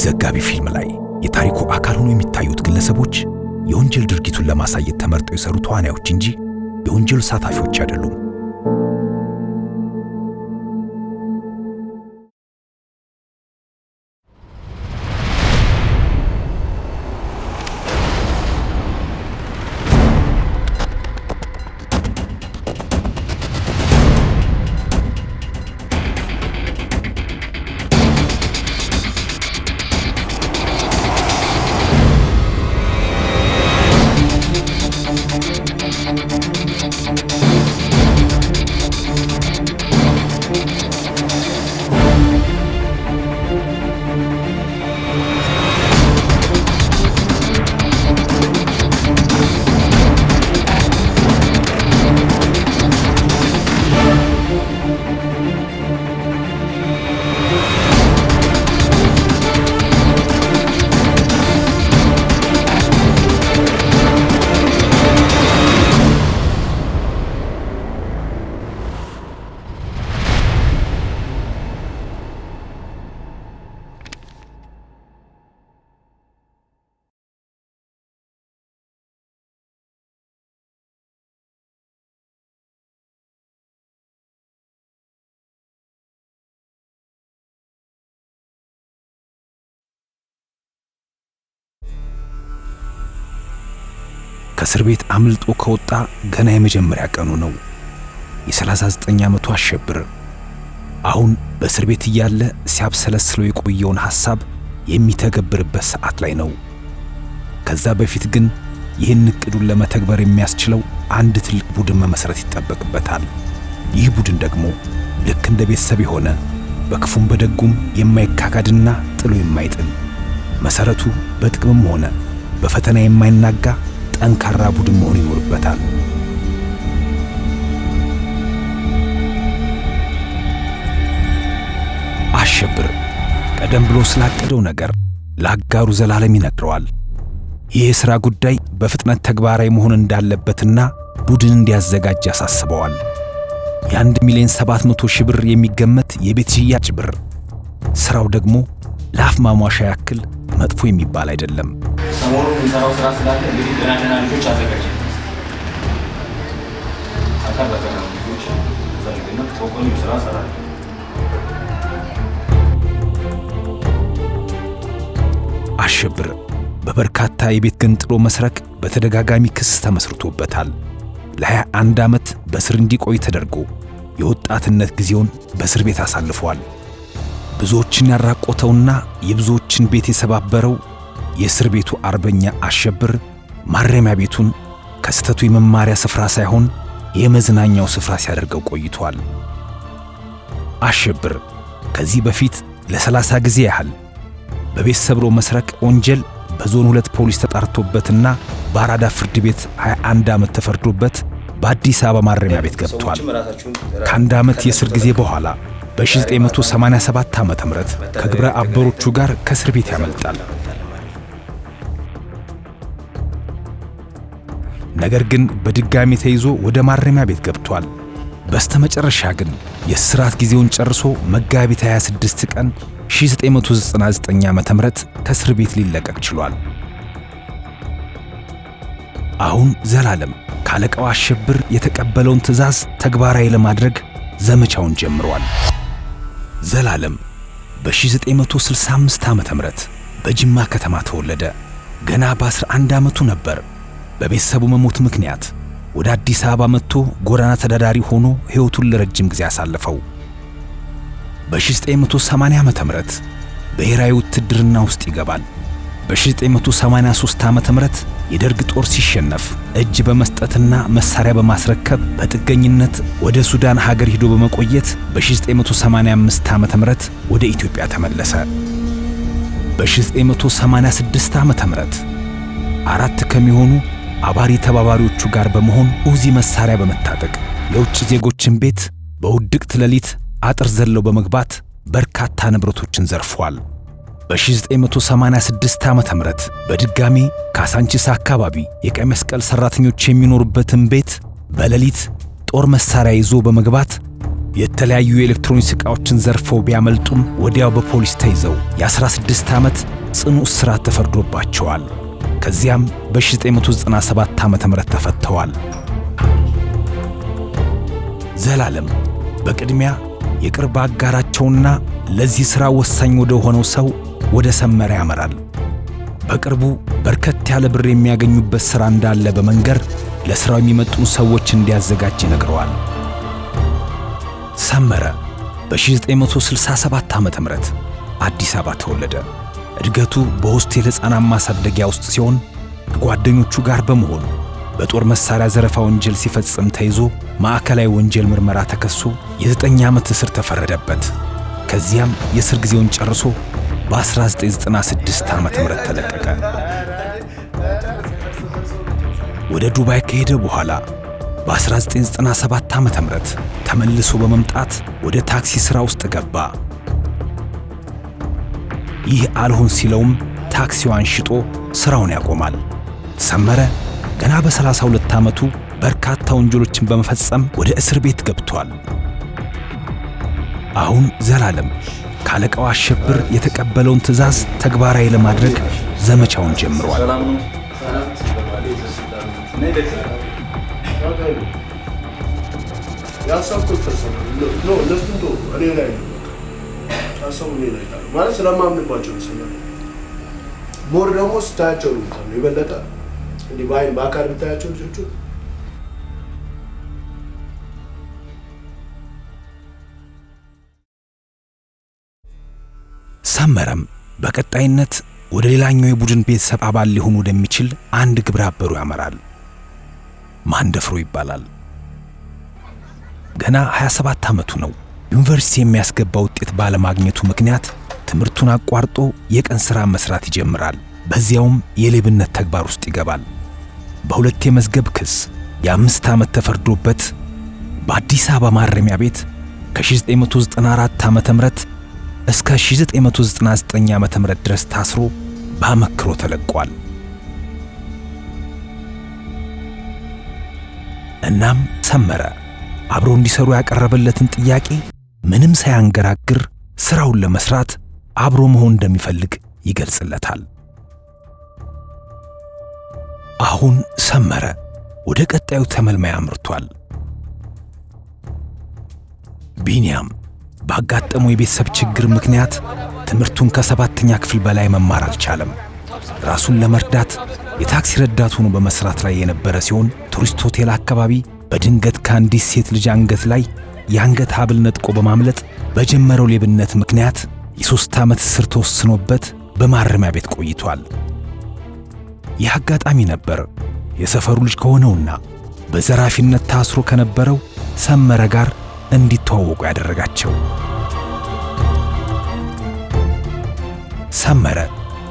ዘጋቢ ፊልም ላይ የታሪኩ አካል ሆነው የሚታዩት ግለሰቦች የወንጀል ድርጊቱን ለማሳየት ተመርጠው የሰሩ ተዋናዮች እንጂ የወንጀሉ ተሳታፊዎች አይደሉም። ከእስር ቤት አምልጦ ከወጣ ገና የመጀመሪያ ቀኑ ነው። የ39 ዓመቱ አሸብር አሁን በእስር ቤት እያለ ሲያብሰለስለው የቆየውን ሐሳብ የሚተገብርበት ሰዓት ላይ ነው። ከዛ በፊት ግን ይህን እቅዱን ለመተግበር የሚያስችለው አንድ ትልቅ ቡድን መመስረት ይጠበቅበታል። ይህ ቡድን ደግሞ ልክ እንደ ቤተሰብ የሆነ በክፉም በደጉም የማይካካድና ጥሎ የማይጥል መሰረቱ በጥቅምም ሆነ በፈተና የማይናጋ ጠንካራ ቡድን መሆን ይኖርበታል። አሸብር ቀደም ብሎ ስላቀደው ነገር ለአጋሩ ዘላለም ይነግረዋል። ይህ የሥራ ጉዳይ በፍጥነት ተግባራዊ መሆን እንዳለበትና ቡድን እንዲያዘጋጅ ያሳስበዋል። የ1,700,000 ብር የሚገመት የቤት ሽያጭ ብር። ሥራው ደግሞ ለአፍ ማሟሻ ያክል መጥፎ የሚባል አይደለም። ሰሞኑን የምንሰራው ስራ ስላለ እንግዲህ ገና ልጆች አዘጋጅ አካል በቀና ልጆች ፈልግና ተቆኒ ስራ ሰራል። አሸብር በበርካታ የቤት ገንጥሎ መስረቅ በተደጋጋሚ ክስ ተመስርቶበታል። ለ21 ዓመት በስር እንዲቆይ ተደርጎ የወጣትነት ጊዜውን በእስር ቤት አሳልፏል። ብዙዎችን ያራቆተውና የብዙዎችን ቤት የሰባበረው የእስር ቤቱ አርበኛ አሸብር ማረሚያ ቤቱን ከስተቱ የመማሪያ ስፍራ ሳይሆን የመዝናኛው ስፍራ ሲያደርገው ቆይቷል። አሸብር ከዚህ በፊት ለ30 ጊዜ ያህል በቤት ሰብሮ መስረቅ ወንጀል በዞን 2 ፖሊስ ተጣርቶበትና በአራዳ ፍርድ ቤት 21 ዓመት ተፈርዶበት በአዲስ አበባ ማረሚያ ቤት ገብቷል። ከአንድ ዓመት የእስር ጊዜ በኋላ በ1987 ዓ.ም ከግብረ አበሮቹ ጋር ከእስር ቤት ያመልጣል። ነገር ግን በድጋሚ ተይዞ ወደ ማረሚያ ቤት ገብቷል። በስተመጨረሻ ግን የእስራት ጊዜውን ጨርሶ መጋቢት 26 ቀን 1999 ዓ.ም ከእስር ቤት ሊለቀቅ ችሏል። አሁን ዘላለም ካለቃው አሸብር የተቀበለውን ትዕዛዝ ተግባራዊ ለማድረግ ዘመቻውን ጀምሯል። ዘላለም በ1965 ዓ.ም በጅማ ከተማ ተወለደ። ገና በ11 ዓመቱ ነበር በቤተሰቡ መሞት ምክንያት ወደ አዲስ አበባ መጥቶ ጎዳና ተዳዳሪ ሆኖ ሕይወቱን ለረጅም ጊዜ አሳለፈው። በ1980 ዓመተ ምህረት ብሔራዊ ውትድርና ውስጥ ይገባል። በ1983 ዓመተ ምህረት የደርግ ጦር ሲሸነፍ እጅ በመስጠትና መሳሪያ በማስረከብ በጥገኝነት ወደ ሱዳን ሀገር ሄዶ በመቆየት በ1985 ዓመተ ምህረት ወደ ኢትዮጵያ ተመለሰ። በ1986 ዓመተ ምህረት 4 ከሚሆኑ አባሪ ተባባሪዎቹ ጋር በመሆን ኡዚ መሳሪያ በመታጠቅ የውጭ ዜጎችን ቤት በውድቅት ሌሊት አጥር ዘለው በመግባት በርካታ ንብረቶችን ዘርፏል። በ1986 ዓመተ ምህረት በድጋሚ ካሳንቺስ አካባቢ የቀይ መስቀል ሰራተኞች የሚኖሩበትን ቤት በሌሊት ጦር መሳሪያ ይዞ በመግባት የተለያዩ የኤሌክትሮኒክስ ዕቃዎችን ዘርፈው ቢያመልጡም ወዲያው በፖሊስ ተይዘው የ16 ዓመት ጽኑ እስራት ተፈርዶባቸዋል። ከዚያም በ1997 ዓ.ም ተፈተዋል። ዘላለም በቅድሚያ የቅርብ አጋራቸውና ለዚህ ሥራ ወሳኝ ወደ ሆነው ሰው ወደ ሰመረ ያመራል። በቅርቡ በርከት ያለ ብር የሚያገኙበት ሥራ እንዳለ በመንገር ለሥራው የሚመጡን ሰዎች እንዲያዘጋጅ ይነግረዋል። ሰመረ በ1967 ዓ.ም አዲስ አበባ ተወለደ። እድገቱ በሆስቴል ሕፃናት ማሳደጊያ ውስጥ ሲሆን ከጓደኞቹ ጋር በመሆን በጦር መሳሪያ ዘረፋ ወንጀል ሲፈጽም ተይዞ ማዕከላዊ ወንጀል ምርመራ ተከሶ የ9 ዓመት እስር ተፈረደበት። ከዚያም የእስር ጊዜውን ጨርሶ በ1996 ዓ.ም ተለቀቀ። ወደ ዱባይ ከሄደ በኋላ በ1997 ዓ.ም ተመልሶ በመምጣት ወደ ታክሲ ሥራ ውስጥ ገባ። ይህ አልሆን ሲለውም ታክሲዋን ሽጦ ሥራውን ያቆማል። ሰመረ ገና በ32 ዓመቱ በርካታ ወንጀሎችን በመፈጸም ወደ እስር ቤት ገብቷል። አሁን ዘላለም ካለቃው አሸብር የተቀበለውን ትዕዛዝ ተግባራዊ ለማድረግ ዘመቻውን ጀምሯል። ሞር ደግሞ ስታያቸው ነው የበለጠ እንዲህ በአይን በአካል ብታያቸው ልጆቹ ሰመረም በቀጣይነት ወደ ሌላኛው የቡድን ቤተሰብ አባል ሊሆን ወደሚችል አንድ ግብረ አበሩ ያመራል። ማንደፍሮ ይባላል። ገና 27 ዓመቱ ነው። ዩኒቨርሲቲ የሚያስገባ ውጤት ባለማግኘቱ ምክንያት ትምህርቱን አቋርጦ የቀን ሥራ መስራት ይጀምራል። በዚያውም የሌብነት ተግባር ውስጥ ይገባል። በሁለት የመዝገብ ክስ የ5 ዓመት ተፈርዶበት በአዲስ አበባ ማረሚያ ቤት ከ1994 ዓ.ም እስከ 1999 ዓ.ም ድረስ ታስሮ በአመክሮ ተለቋል። እናም ሰመረ አብሮ እንዲሰሩ ያቀረበለትን ጥያቄ ምንም ሳያንገራግር ሥራውን ለመስራት አብሮ መሆን እንደሚፈልግ ይገልጽለታል። አሁን ሰመረ ወደ ቀጣዩ ተመልማይ አምርቷል። ቢንያም ባጋጠመው የቤተሰብ ችግር ምክንያት ትምህርቱን ከ7ኛ ክፍል በላይ መማር አልቻለም። ራሱን ለመርዳት የታክሲ ረዳት ሆኖ በመስራት ላይ የነበረ ሲሆን ቱሪስት ሆቴል አካባቢ በድንገት ከአንዲት ሴት ልጅ አንገት ላይ የአንገት ሐብል ነጥቆ በማምለጥ በጀመረው ሌብነት ምክንያት የ3 ዓመት እስር ተወስኖበት በማረሚያ ቤት ቆይቷል። ይህ አጋጣሚ ነበር የሰፈሩ ልጅ ከሆነውና በዘራፊነት ታስሮ ከነበረው ሰመረ ጋር እንዲተዋወቁ ያደረጋቸው። ሰመረ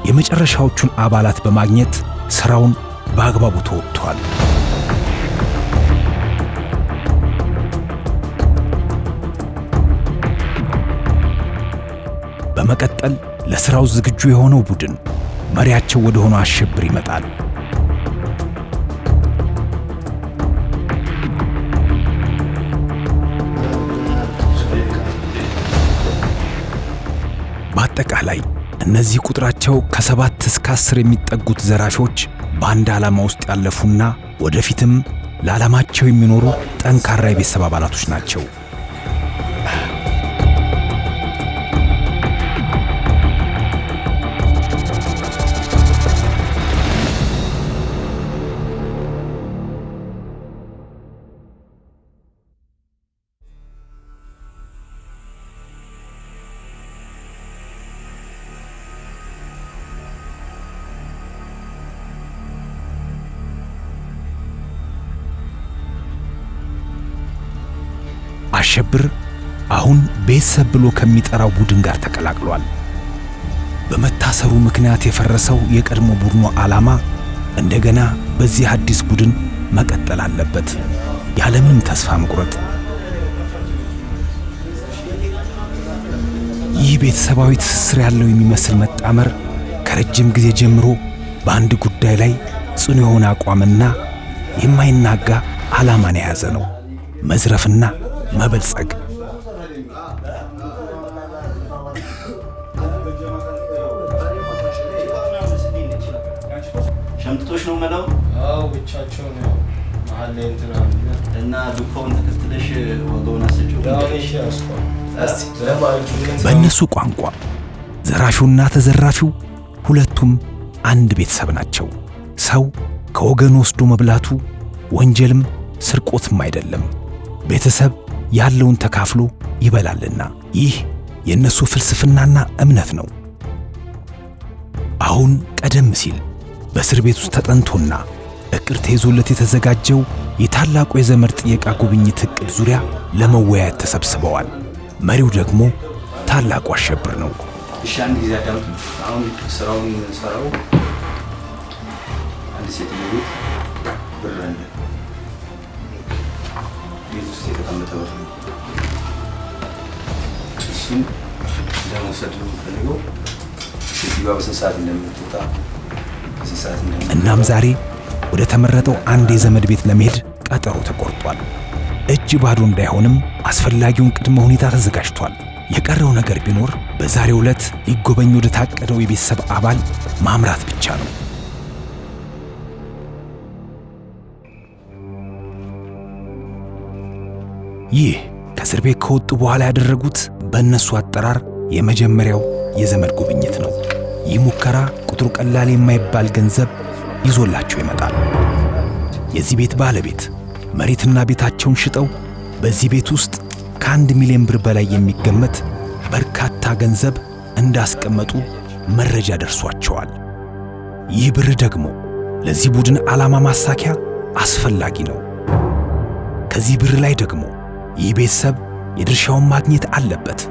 የመጨረሻዎቹን አባላት በማግኘት ሥራውን በአግባቡ ተወጥቷል። በመቀጠል ለሥራው ዝግጁ የሆነው ቡድን መሪያቸው ወደ ሆነው አሸብር ይመጣል። በአጠቃላይ እነዚህ ቁጥራቸው ከ7 እስከ 10 የሚጠጉት ዘራፊዎች በአንድ ዓላማ ውስጥ ያለፉና ወደፊትም ለዓላማቸው የሚኖሩ ጠንካራ የቤተሰብ አባላቶች ናቸው። አሸብር አሁን ቤተሰብ ብሎ ከሚጠራው ቡድን ጋር ተቀላቅሏል። በመታሰሩ ምክንያት የፈረሰው የቀድሞ ቡድኑ ዓላማ እንደገና በዚህ አዲስ ቡድን መቀጠል አለበት፣ ያለምንም ተስፋ መቁረጥ። ይህ ቤተሰባዊ ትስስር ያለው የሚመስል መጣመር ከረጅም ጊዜ ጀምሮ በአንድ ጉዳይ ላይ ጽኑ የሆነ አቋምና የማይናጋ ዓላማን የያዘ ነው። መዝረፍና መበልጸግ። ሸምጥቶሽ ነው መላው? አዎ ብቻቸው ነው መሀል ላይ እንትና እና ዱካውን ተከትለሽ ወገውን አስጭው። በእነሱ ቋንቋ ዘራፊውና ተዘራፊው ሁለቱም አንድ ቤተሰብ ናቸው። ሰው ከወገን ወስዶ መብላቱ ወንጀልም ስርቆትም አይደለም። ቤተሰብ ያለውን ተካፍሎ ይበላልና ይህ የእነሱ ፍልስፍናና እምነት ነው። አሁን ቀደም ሲል በእስር ቤት ውስጥ ተጠንቶና እቅድ ተይዞለት የተዘጋጀው የታላቁ የዘመድ ጥየቃ ጉብኝት እቅድ ዙሪያ ለመወያየት ተሰብስበዋል። መሪው ደግሞ ታላቁ አሸብር ነው። እሺ አንድ ጊዜ አዳምጡ። አሁን ስራውን ሰራው አንድ ሴት ልጅ ብር አለ ቤት ውስጥ የተቀመጠ ብር እሱን ለመውሰድ ነው የምፈልገው። ሴትዮዋ በስንት ሰዓት እንደምትወጣ በስንት ሰዓት እንደምትወጣ እናም ዛሬ ወደ ተመረጠው አንድ የዘመድ ቤት ለመሄድ ቀጠሮ ተቆርጧል። እጅ ባዶ እንዳይሆንም አስፈላጊውን ቅድመ ሁኔታ ተዘጋጅቷል። የቀረው ነገር ቢኖር በዛሬው ዕለት ሊጎበኝ ወደ ታቀደው የቤተሰብ አባል ማምራት ብቻ ነው። ይህ ከእስር ቤት ከወጡ በኋላ ያደረጉት በእነሱ አጠራር የመጀመሪያው የዘመድ ጉብኝት ነው። ይህ ሙከራ ቁጥሩ ቀላል የማይባል ገንዘብ ይዞላቸው ይመጣል። የዚህ ቤት ባለቤት መሬትና ቤታቸውን ሽጠው በዚህ ቤት ውስጥ ከ1 ሚሊዮን ብር በላይ የሚገመት በርካታ ገንዘብ እንዳስቀመጡ መረጃ ደርሷቸዋል። ይህ ብር ደግሞ ለዚህ ቡድን ዓላማ ማሳኪያ አስፈላጊ ነው። ከዚህ ብር ላይ ደግሞ ይህ ቤተሰብ የድርሻውን ማግኘት አለበት።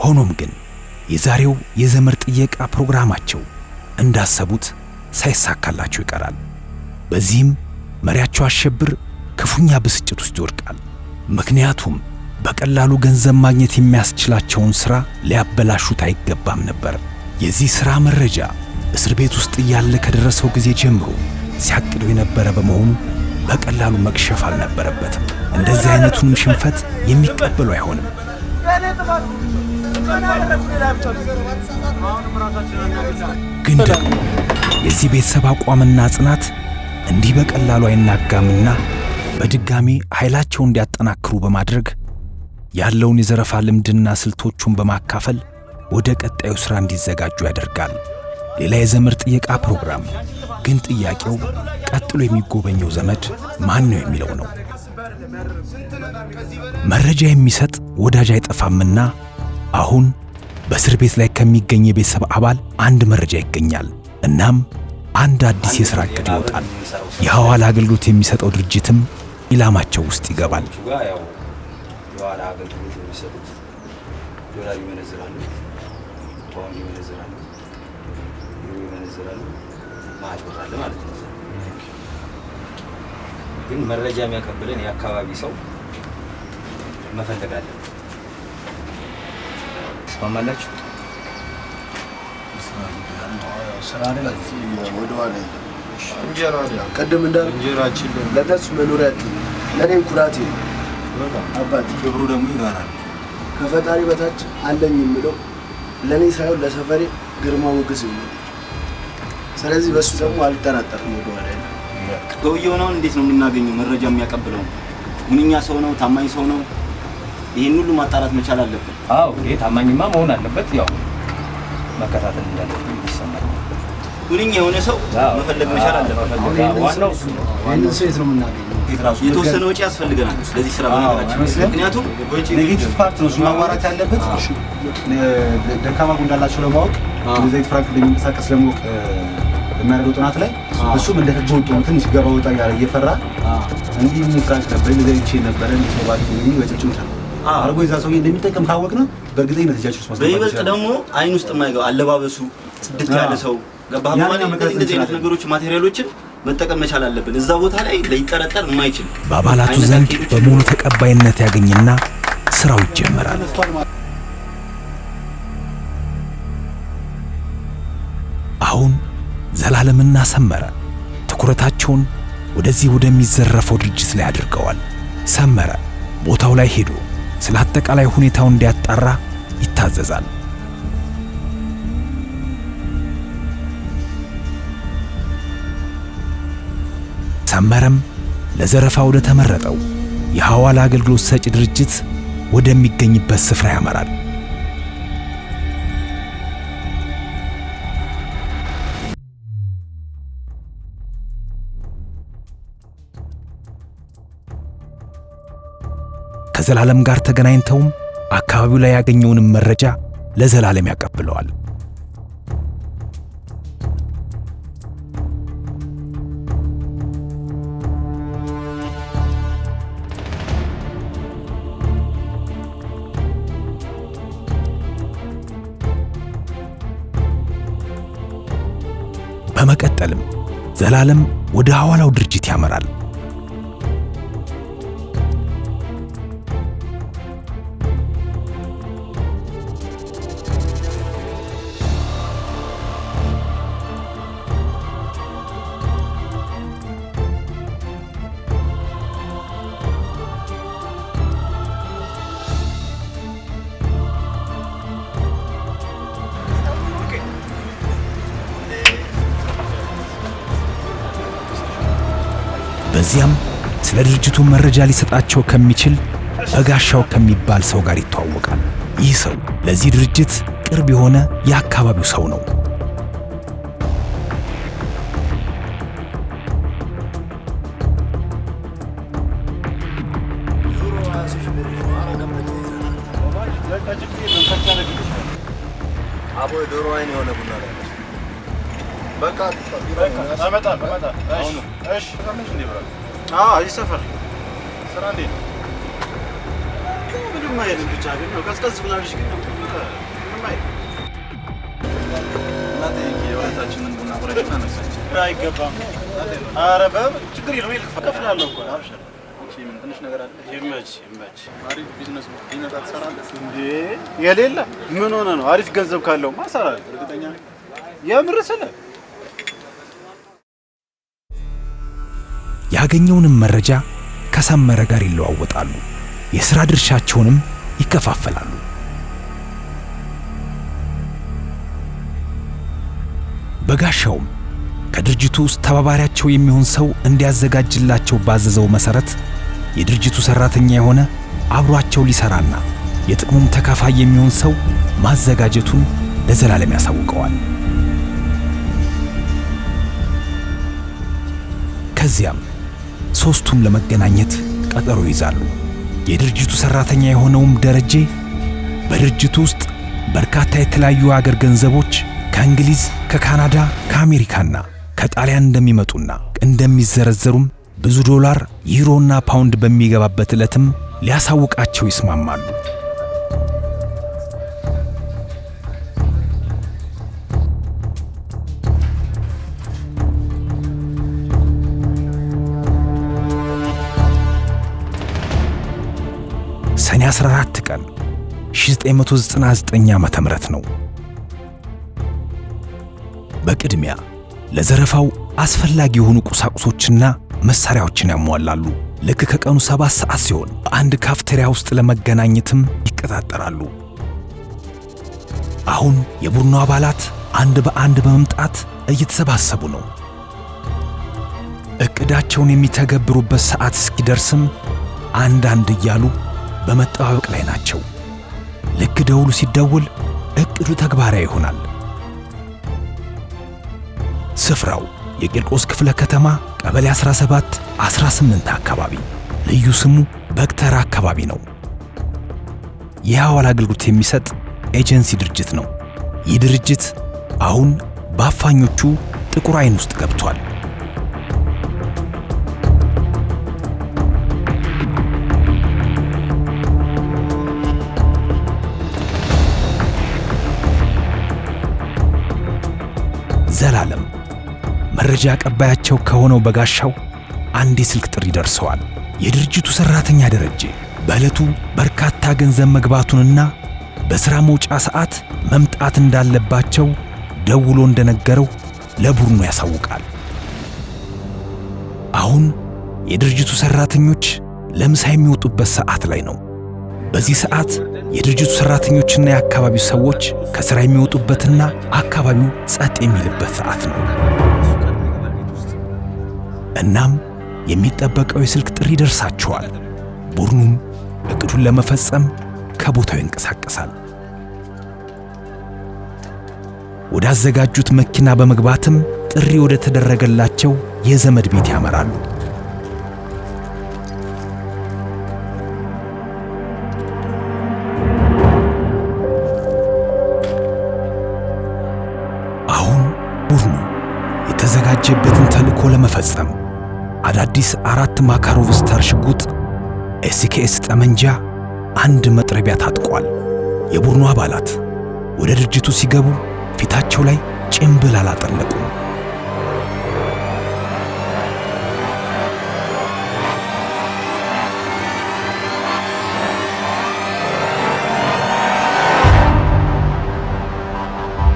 ሆኖም ግን የዛሬው የዘመድ ጥየቃ ፕሮግራማቸው እንዳሰቡት ሳይሳካላቸው ይቀራል። በዚህም መሪያቸው አሸብር ክፉኛ ብስጭት ውስጥ ይወድቃል። ምክንያቱም በቀላሉ ገንዘብ ማግኘት የሚያስችላቸውን ሥራ ሊያበላሹት አይገባም ነበር። የዚህ ሥራ መረጃ እስር ቤት ውስጥ እያለ ከደረሰው ጊዜ ጀምሮ ሲያቅደው የነበረ በመሆኑ በቀላሉ መክሸፍ አልነበረበትም። እንደዚህ አይነቱንም ሽንፈት የሚቀበሉ አይሆንም። ግን ደግሞ የዚህ ቤተሰብ አቋምና ጽናት እንዲህ በቀላሉ አይናጋምና በድጋሚ ኃይላቸውን እንዲያጠናክሩ በማድረግ ያለውን የዘረፋ ልምድና ስልቶቹን በማካፈል ወደ ቀጣዩ ሥራ እንዲዘጋጁ ያደርጋል። ሌላ የዘመድ ጥየቃ ፕሮግራም። ግን ጥያቄው ቀጥሎ የሚጎበኘው ዘመድ ማን ነው የሚለው ነው። መረጃ የሚሰጥ ወዳጅ አይጠፋምና አሁን በእስር ቤት ላይ ከሚገኝ የቤተሰብ አባል አንድ መረጃ ይገኛል። እናም አንድ አዲስ የሥራ ዕቅድ ይወጣል። የሐዋላ አገልግሎት የሚሰጠው ድርጅትም ኢላማቸው ውስጥ ይገባል። የሐዋላ አገልግሎት የሚሰጡት ዶላር ይመነዝራሉ፣ ፓውንድ ይመነዝራሉ፣ ዩሮ ይመነዝራሉ፣ ማጭበርበር አለ ማለት ነው። ግን መረጃ የሚያቀብለን የአካባቢ ሰው መፈለግ አለብን። ትስማማላችሁ? ስራ ላይ ወደ ኋላ እንጀራ ቅድም እንዳልኩ እንጀራችን ለነሱ መኖሪያቸው ለኔም ኩራቴ አባት ክብሩ ደግሞ ይጋራል። ከፈጣሪ በታች አለኝ የምለው ለኔ ሳይሆን ለሰፈሬ ግርማ ሞገስ ነው። ስለዚህ በሱ ደግሞ አልጠራጠርም። ወደኋላ ሰውየው ነው እንዴት ነው የምናገኘው? መረጃ የሚያቀብለው ሁንኛ ሰው ነው? ታማኝ ሰው ነው? ይሄን ሁሉ ማጣራት መቻል አለብን። አዎ ይሄ ታማኝማ መሆን አለበት። ያው መከታተል እንዳለብን ይሰማል። ሁንኛ የሆነ ሰው መፈለግ መቻል አለበት። ዋናው ይሄንን ሰው የት ነው የምናገኘው? የተወሰነ ወጪ ያስፈልገናል ለዚህ ስራ በነገራችን። ምክንያቱም ኔጌቲቭ ፓርት ነው ማዋራት ያለበት። ደካማ ጎን እንዳላቸው ለማወቅ ዘይት ፍራንክ እንደሚንቀሳቀስ ለማወቅ የሚያደርገው ጥናት ላይ እሱም እንደ ህጅ ወጡ ትንሽ ገባ ወጣ ያለ እየፈራ እንዲህ ፍራንክ ነበር ለዘይቼ ነበር እንዴ ባሪ ነው ወጭጭምታ አርጎ ይዛ ሰው እንደሚጠቀም ካወቅና በእርግጠኝነት እጃችሁ ውስጥ ማስገባት በይበልጥ ደግሞ አይን ውስጥ የማይገባ አለባበሱ ጽድት ያለ ሰው ገባህ ማለት እንደዚህ አይነት ነገሮች ማቴሪያሎችን መጠቀም መቻል አለብን። እዛ ቦታ ላይ ሊጠረጠር የማይችል በአባላቱ ዘንድ በሙሉ ተቀባይነት ያገኝና ስራው ይጀምራል። አሁን ዘላለምና ሰመረ ትኩረታቸውን ወደዚህ ወደሚዘረፈው ድርጅት ላይ አድርገዋል። ሰመረ ቦታው ላይ ሄዶ ስለ አጠቃላይ ሁኔታው እንዲያጣራ ይታዘዛል። ሰመረም ለዘረፋ ወደ ተመረጠው የሐዋላ አገልግሎት ሰጪ ድርጅት ወደሚገኝበት ስፍራ ያመራል። ከዘላለም ጋር ተገናኝተውም አካባቢው ላይ ያገኘውንም መረጃ ለዘላለም ያቀብለዋል። በመቀጠልም ዘላለም ወደ ሐዋላው ድርጅት ያመራል። በዚያም ስለ ድርጅቱ መረጃ ሊሰጣቸው ከሚችል በጋሻው ከሚባል ሰው ጋር ይተዋወቃል። ይህ ሰው ለዚህ ድርጅት ቅርብ የሆነ የአካባቢው ሰው ነው። አቦ ዶሮ አይን የሆነ ቡና ላይ በቃ አመጣ እሺ ከመሽ እንዴ ብራ አይ ሰፈር ስራ እንዴ ምንም አይደለም። ብቻ ግን ነው ቀዝቀዝ ብላልሽ ግን ነው ምንም አይደለም። እናቴ የወጣችንን ቡና ቆረጥና ነሳች አይገባም። ኧረ ችግር የለውም ይልከፍላለሁ እኮ አብሽር። እሺ ምን ትንሽ ነገር አለ። ይመች አሪፍ ቢዝነስ ነው። ይነጣ ትሰራለህ እንዴ? የሌለ ምን ሆነ ነው? አሪፍ ገንዘብ ካለው ማሰራል እርግጠኛ ነኝ። የምር ስለ ያገኘውንም መረጃ ከሰመረ ጋር ይለዋወጣሉ። የሥራ ድርሻቸውንም ይከፋፈላሉ። በጋሻውም ከድርጅቱ ውስጥ ተባባሪያቸው የሚሆን ሰው እንዲያዘጋጅላቸው ባዘዘው መሰረት የድርጅቱ ሰራተኛ የሆነ አብሯቸው ሊሰራና የጥቅሙም ተካፋይ የሚሆን ሰው ማዘጋጀቱን ለዘላለም ያሳውቀዋል። ከዚያም ሶስቱም ለመገናኘት ቀጠሮ ይዛሉ። የድርጅቱ ሰራተኛ የሆነውም ደረጀ በድርጅቱ ውስጥ በርካታ የተለያዩ አገር ገንዘቦች ከእንግሊዝ፣ ከካናዳ፣ ከአሜሪካና ከጣሊያን እንደሚመጡና እንደሚዘረዘሩም ብዙ ዶላር፣ ዩሮና ፓውንድ በሚገባበት ዕለትም ሊያሳውቃቸው ይስማማሉ። ሰኔ 14 ቀን 1999 ዓ.ም ነው። በቅድሚያ ለዘረፋው አስፈላጊ የሆኑ ቁሳቁሶችና መሳሪያዎችን ያሟላሉ። ልክ ከቀኑ 7 ሰዓት ሲሆን በአንድ ካፍቴሪያ ውስጥ ለመገናኘትም ይቀጣጠራሉ። አሁን የቡድኑ አባላት አንድ በአንድ በመምጣት እየተሰባሰቡ ነው። እቅዳቸውን የሚተገብሩበት ሰዓት እስኪደርስም አንዳንድ እያሉ በመጠባበቅ ላይ ናቸው። ልክ ደውሉ ሲደውል እቅዱ ተግባራዊ ይሆናል። ስፍራው የቂርቆስ ክፍለ ከተማ ቀበሌ 17-18 አካባቢ፣ ልዩ ስሙ በክተራ አካባቢ ነው። የሐዋላ አገልግሎት የሚሰጥ ኤጀንሲ ድርጅት ነው። ይህ ድርጅት አሁን በአፋኞቹ ጥቁር አይን ውስጥ ገብቷል። ዘላለም መረጃ አቀባያቸው ከሆነው በጋሻው አንድ የስልክ ጥሪ ደርሰዋል። የድርጅቱ ሰራተኛ ደረጀ በዕለቱ በርካታ ገንዘብ መግባቱንና በሥራ መውጫ ሰዓት መምጣት እንዳለባቸው ደውሎ እንደነገረው ለቡድኑ ያሳውቃል። አሁን የድርጅቱ ሰራተኞች ለምሳ የሚወጡበት ሰዓት ላይ ነው። በዚህ ሰዓት የድርጅቱ ሰራተኞችና የአካባቢው ሰዎች ከሥራ የሚወጡበትና አካባቢው ጸጥ የሚልበት ሰዓት ነው። እናም የሚጠበቀው የስልክ ጥሪ ደርሳቸዋል። ቡድኑም እቅዱን ለመፈጸም ከቦታው ይንቀሳቀሳል። ወደ አዘጋጁት መኪና በመግባትም ጥሪ ወደ ተደረገላቸው የዘመድ ቤት ያመራሉ። አሁን ቡድኑ የተዘጋጀበትን ተልዕኮ ለመፈጸም አዳዲስ 4 ማካሮቭ ስታር ሽጉጥ፣ ኤስኬኤስ ጠመንጃ፣ አንድ መጥረቢያ ታጥቋል። የቡድኑ አባላት ወደ ድርጅቱ ሲገቡ ፊታቸው ላይ ጭምብል አላጠለቁም።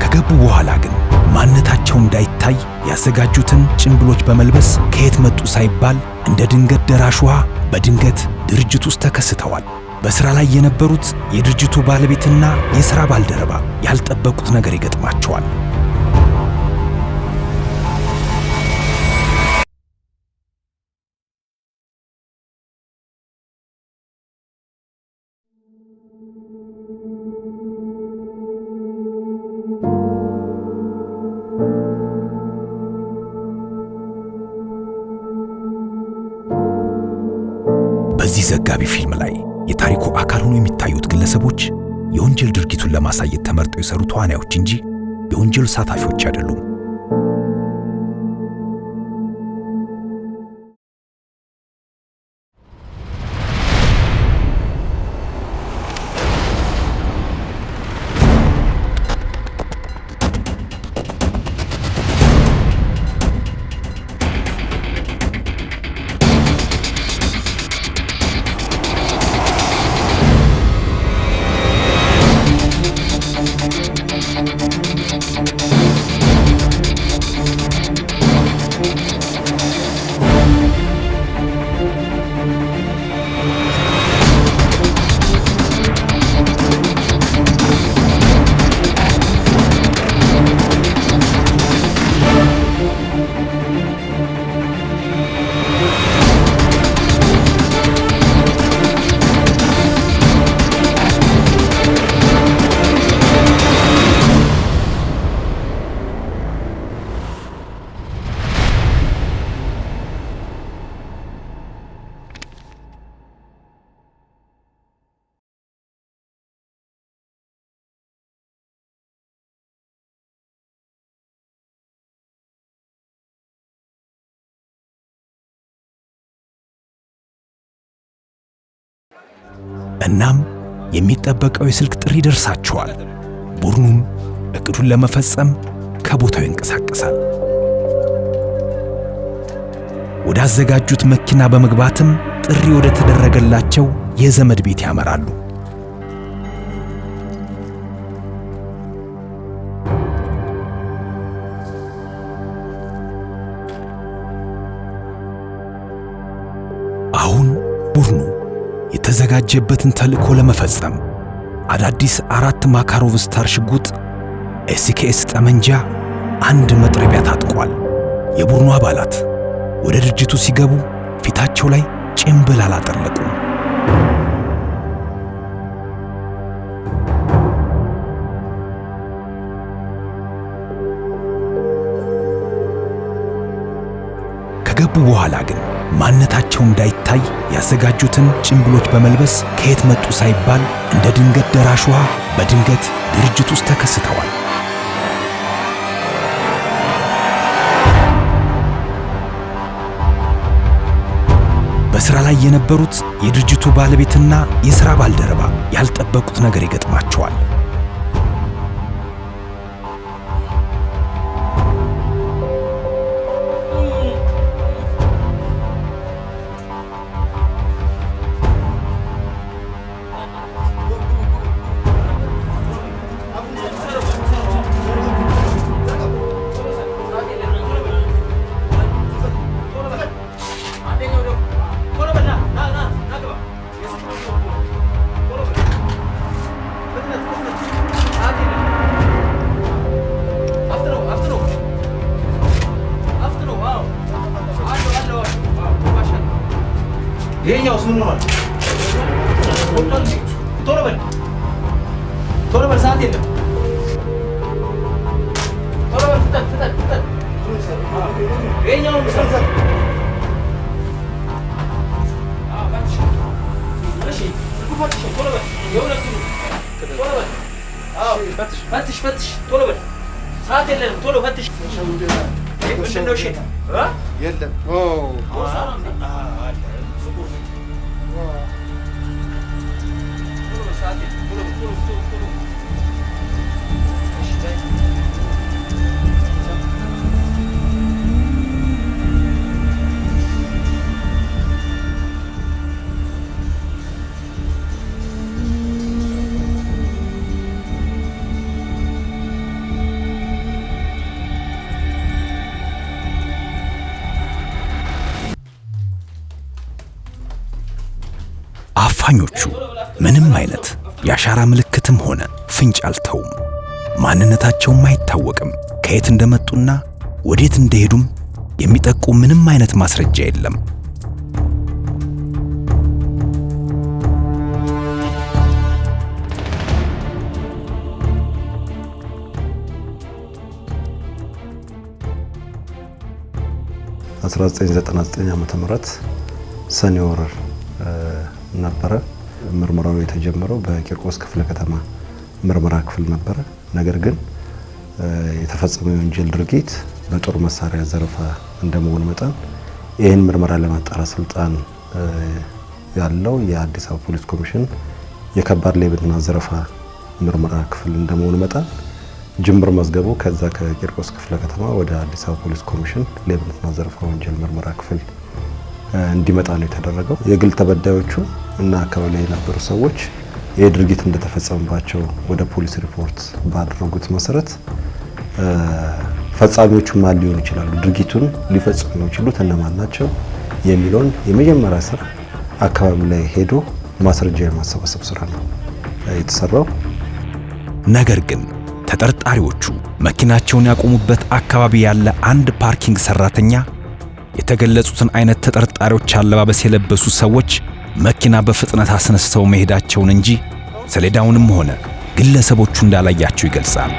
ከገቡ በኋላ ግን ማንነታቸው እንዳይታይ ያዘጋጁትን ጭምብሎች በመልበስ ከየት መጡ ሳይባል እንደ ድንገት ደራሽ ውሃ በድንገት ድርጅቱ ውስጥ ተከስተዋል። በሥራ ላይ የነበሩት የድርጅቱ ባለቤትና የሥራ ባልደረባ ያልጠበቁት ነገር ይገጥማቸዋል። በዚህ ዘጋቢ ፊልም ላይ የታሪኩ አካል ሆነው የሚታዩት ግለሰቦች የወንጀል ድርጊቱን ለማሳየት ተመርጠው የሰሩ ተዋናዮች እንጂ የወንጀል ተሳታፊዎች አይደሉም። እናም የሚጠበቀው የስልክ ጥሪ ደርሳቸዋል። ቡድኑም እቅዱን ለመፈጸም ከቦታው ይንቀሳቀሳል። ወደ አዘጋጁት መኪና በመግባትም ጥሪ ወደ ተደረገላቸው የዘመድ ቤት ያመራሉ። ቡድኑ የተዘጋጀበትን ተልእኮ ለመፈጸም አዳዲስ 4 ማካሮቭ ስታር ሽጉጥ፣ ኤስኬኤስ ጠመንጃ፣ 1 መጥረቢያ ታጥቋል። የቡድኑ አባላት ወደ ድርጅቱ ሲገቡ ፊታቸው ላይ ጭምብል አላጠለቁም። ከገቡ በኋላ ግን ማንነታቸው እንዳይታይ ያዘጋጁትን ጭምብሎች በመልበስ ከየት መጡ ሳይባል እንደ ድንገት ደራሽ ውሃ በድንገት ድርጅት ውስጥ ተከስተዋል። በሥራ ላይ የነበሩት የድርጅቱ ባለቤትና የሥራ ባልደረባ ያልጠበቁት ነገር ይገጥማቸዋል። ይሄኛውስ ምን ሆኗል? ቶሎ በል ሰዓት የለም። ቶሎ በል ፍጠን። ይሄኛውን ሰንሰል እሺ፣ ቶሎ በል የሁለቱን ቶሎ በል። አዎ ፈትሽ ቶሎ በል ሰዓት የለንም። ቶሎ ፈትሽ። ምንድን ነው? እሺ የለም አፋኞቹ ምንም አይነት የአሻራ ምልክትም ሆነ ፍንጭ አልተውም። ማንነታቸውም አይታወቅም። ከየት እንደመጡና ወዴት እንደሄዱም የሚጠቁም ምንም አይነት ማስረጃ የለም። በ1999 ዓመተ ምህረት ሰኔ ወር ነበረ። ምርመራው የተጀመረው በቂርቆስ ክፍለ ከተማ ምርመራ ክፍል ነበረ። ነገር ግን የተፈጸመው የወንጀል ድርጊት በጦር መሳሪያ ዘረፋ እንደመሆኑ መጠን ይህን ምርመራ ለማጣራት ስልጣን ያለው የአዲስ አበባ ፖሊስ ኮሚሽን የከባድ ሌብነትና ዘረፋ ምርመራ ክፍል እንደመሆኑ መጠን ጅምር መዝገቡ ከዛ ከቂርቆስ ክፍለ ከተማ ወደ አዲስ አበባ ፖሊስ ኮሚሽን ሌብነትና ዘረፋ ወንጀል ምርመራ ክፍል እንዲመጣ ነው የተደረገው። የግል ተበዳዮቹ እና አካባቢ ላይ የነበሩ ሰዎች ይህ ድርጊት እንደተፈጸመባቸው ወደ ፖሊስ ሪፖርት ባደረጉት መሰረት ፈጻሚዎቹ ማን ሊሆኑ ይችላሉ፣ ድርጊቱን ሊፈጽሙ የሚችሉት እነማን ናቸው የሚለውን የመጀመሪያ ስራ አካባቢ ላይ ሄዶ ማስረጃ የማሰባሰብ ስራ ነው የተሰራው። ነገር ግን ተጠርጣሪዎቹ መኪናቸውን ያቆሙበት አካባቢ ያለ አንድ ፓርኪንግ ሰራተኛ የተገለጹትን አይነት ተጠርጣሪዎች አለባበስ የለበሱ ሰዎች መኪና በፍጥነት አስነስተው መሄዳቸውን እንጂ ሰሌዳውንም ሆነ ግለሰቦቹ እንዳላያቸው ይገልጻል።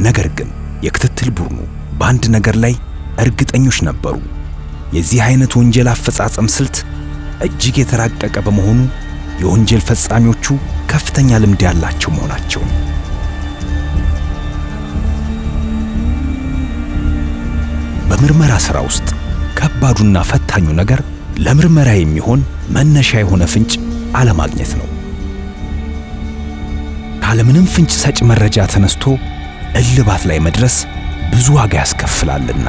ነገር ግን የክትትል ቡድኑ በአንድ ነገር ላይ እርግጠኞች ነበሩ። የዚህ አይነት ወንጀል አፈጻጸም ስልት እጅግ የተራቀቀ በመሆኑ የወንጀል ፈጻሚዎቹ ከፍተኛ ልምድ ያላቸው መሆናቸው። በምርመራ ሥራ ውስጥ ከባዱና ፈታኙ ነገር ለምርመራ የሚሆን መነሻ የሆነ ፍንጭ አለማግኘት ነው። ካለምንም ፍንጭ ሰጭ መረጃ ተነስቶ እልባት ላይ መድረስ ብዙ ዋጋ ያስከፍላልና።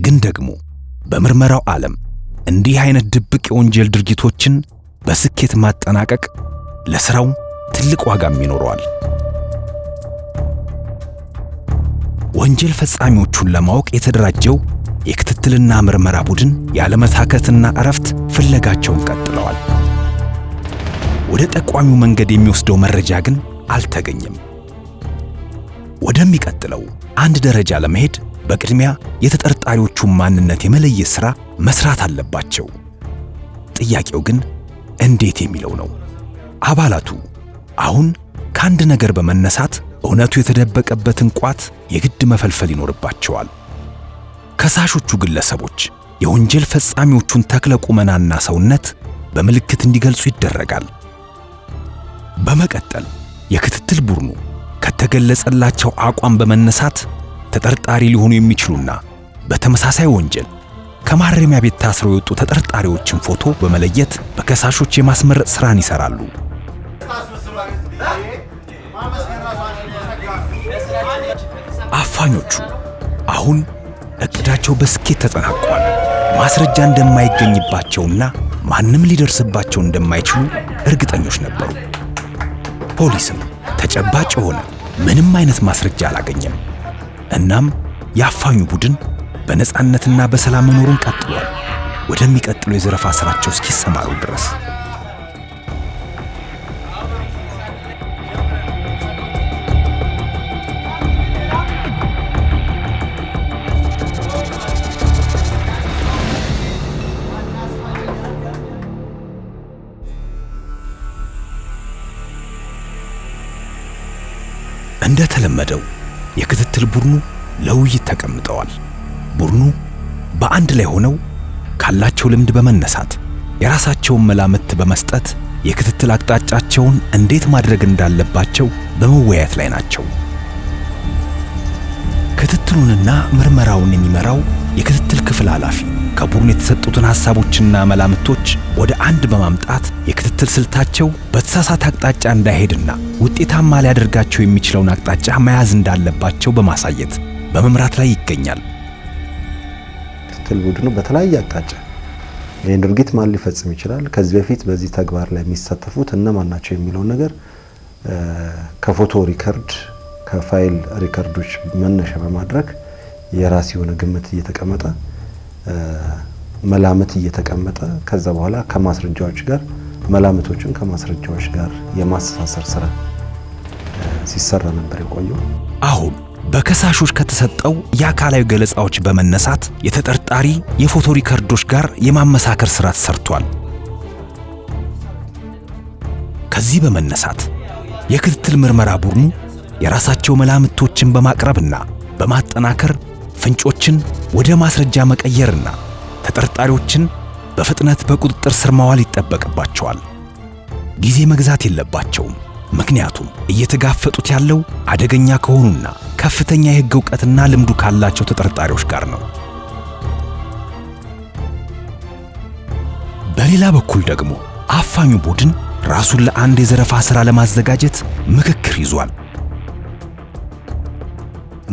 ግን ደግሞ በምርመራው ዓለም እንዲህ አይነት ድብቅ የወንጀል ድርጊቶችን በስኬት ማጠናቀቅ ለሥራው ትልቅ ዋጋም ይኖረዋል። ወንጀል ፈጻሚዎቹን ለማወቅ የተደራጀው የክትትልና ምርመራ ቡድን ያለመታከትና እረፍት ፍለጋቸውን ቀጥለዋል። ወደ ጠቋሚው መንገድ የሚወስደው መረጃ ግን አልተገኘም። ወደሚቀጥለው አንድ ደረጃ ለመሄድ በቅድሚያ የተጠርጣሪዎቹን ማንነት የመለየት ሥራ መስራት አለባቸው። ጥያቄው ግን እንዴት የሚለው ነው። አባላቱ አሁን ከአንድ ነገር በመነሳት እውነቱ የተደበቀበትን ቋት የግድ መፈልፈል ይኖርባቸዋል። ከሳሾቹ ግለሰቦች የወንጀል ፈጻሚዎቹን ተክለ ቁመናና ሰውነት በምልክት እንዲገልጹ ይደረጋል። በመቀጠል የክትትል ቡድኑ ከተገለጸላቸው አቋም በመነሳት ተጠርጣሪ ሊሆኑ የሚችሉና በተመሳሳይ ወንጀል ከማረሚያ ቤት ታስረው የወጡ ተጠርጣሪዎችን ፎቶ በመለየት በከሳሾች የማስመረጥ ሥራን ይሰራሉ። አፋኞቹ አሁን እቅዳቸው በስኬት ተጠናቋል። ማስረጃ እንደማይገኝባቸውና ማንም ሊደርስባቸው እንደማይችሉ እርግጠኞች ነበሩ። ፖሊስም ተጨባጭ የሆነ ምንም አይነት ማስረጃ አላገኘም። እናም የአፋኙ ቡድን በነጻነትና በሰላም መኖሩን ቀጥሏል፣ ወደሚቀጥለው የዘረፋ ሥራቸው እስኪሰማሩ ድረስ። እንደተለመደው የክትትል ቡድኑ ለውይይት ተቀምጠዋል። ቡድኑ በአንድ ላይ ሆነው ካላቸው ልምድ በመነሳት የራሳቸውን መላምት በመስጠት የክትትል አቅጣጫቸውን እንዴት ማድረግ እንዳለባቸው በመወያየት ላይ ናቸው። ክትትሉንና ምርመራውን የሚመራው የክትትል ክፍል ኃላፊ ከቡድኑ የተሰጡትን ሐሳቦችና መላምቶች ወደ አንድ በማምጣት የክትትል ስልታቸው በተሳሳተ አቅጣጫ እንዳይሄድና ውጤታማ ሊያደርጋቸው የሚችለውን አቅጣጫ መያዝ እንዳለባቸው በማሳየት በመምራት ላይ ይገኛል። ክትትል ቡድኑ በተለያየ አቅጣጫ ይህን ድርጊት ማን ሊፈጽም ይችላል፣ ከዚህ በፊት በዚህ ተግባር ላይ የሚሳተፉት እነማን ናቸው የሚለውን ነገር ከፎቶ ሪከርድ ከፋይል ሪከርዶች መነሻ በማድረግ የራስ የሆነ ግምት እየተቀመጠ መላምት እየተቀመጠ ከዛ በኋላ ከማስረጃዎች ጋር መላምቶችን ከማስረጃዎች ጋር የማስተሳሰር ስራ ሲሰራ ነበር የቆየው። አሁን በከሳሾች ከተሰጠው የአካላዊ ገለጻዎች በመነሳት የተጠርጣሪ የፎቶ ሪከርዶች ጋር የማመሳከር ስራ ተሰርቷል። ከዚህ በመነሳት የክትትል ምርመራ ቡድኑ የራሳቸው መላምቶችን በማቅረብና በማጠናከር ፍንጮችን ወደ ማስረጃ መቀየርና ተጠርጣሪዎችን በፍጥነት በቁጥጥር ስር ማዋል ይጠበቅባቸዋል። ጊዜ መግዛት የለባቸውም። ምክንያቱም እየተጋፈጡት ያለው አደገኛ ከሆኑና ከፍተኛ የሕግ ዕውቀትና ልምዱ ካላቸው ተጠርጣሪዎች ጋር ነው። በሌላ በኩል ደግሞ አፋኙ ቡድን ራሱን ለአንድ የዘረፋ ሥራ ለማዘጋጀት ምክክር ይዟል።